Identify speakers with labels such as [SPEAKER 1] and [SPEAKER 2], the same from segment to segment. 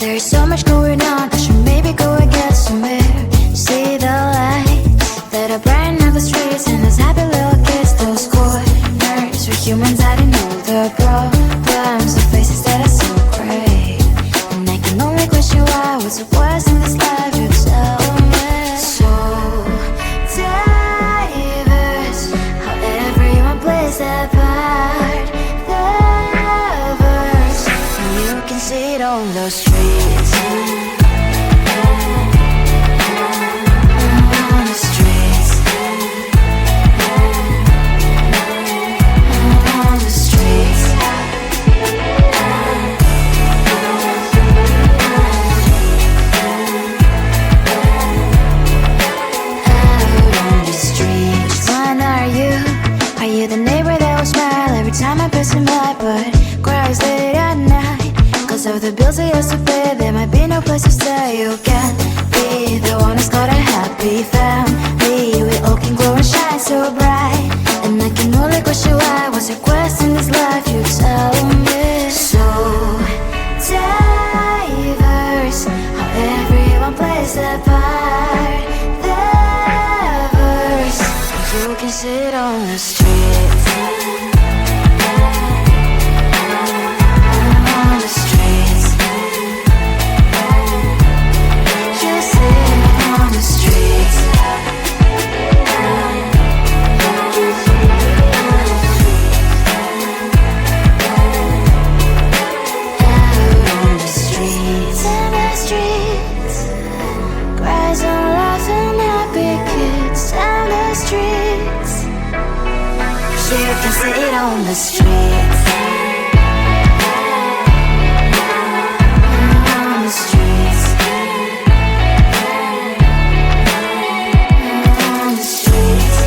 [SPEAKER 1] There's so much going on, I should maybe go and get somewhere. See the lights that are brighten up the streets, and those happy little kids, those corners where humans hiding all the problems, the faces that are so great. And I can only question why, what's the worst in this life, you tell me. So diverse, how everyone plays their part. The verse, and you can see it on the streets. Of the bills I used to pay, there might be no place to stay. You can be the one who's got a happy family. We all can glow and shine so bright. And I can only question why, what's your quest in this life, you tell me. So diverse, how everyone plays their part. The verse, you can sit on the street. Sit on the streets. On the streets. On the streets.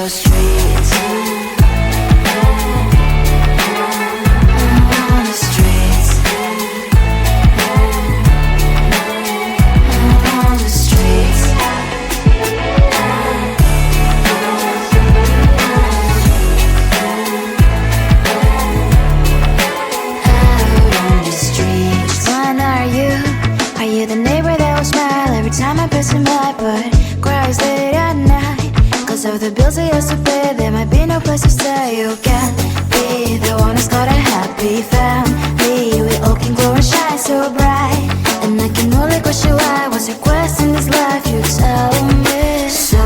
[SPEAKER 1] the streets. On the streets. On the streets. Are you the neighbor that will smile every time I pass him by, but cries late at night? Cause of the bills I used to pay, there might be no place to stay. You can't be the one who's got a happy family. We all can glow and shine so bright, and I can only question why. What's your quest in this life? You tell me. So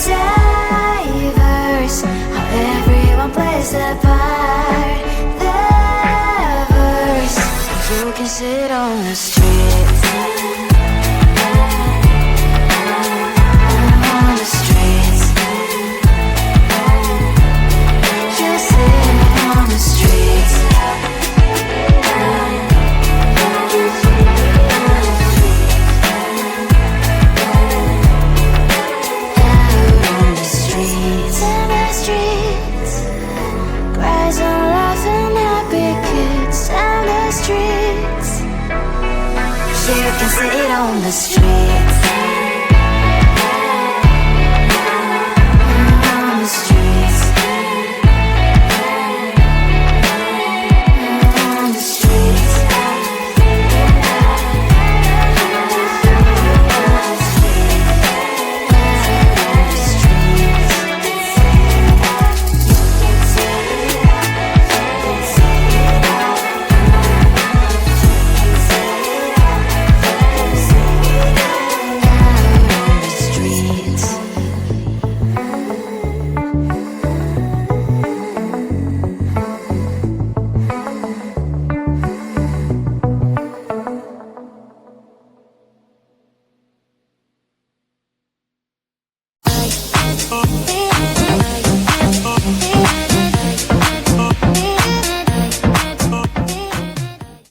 [SPEAKER 1] diverse, how everyone plays their part. Their verse, you can sit on the street. On the streets. You sit on the streets. Out on the streets. In the streets. Cries and laughing happy kids. And the streets. You can sit on the streets. On the streets. On the streets.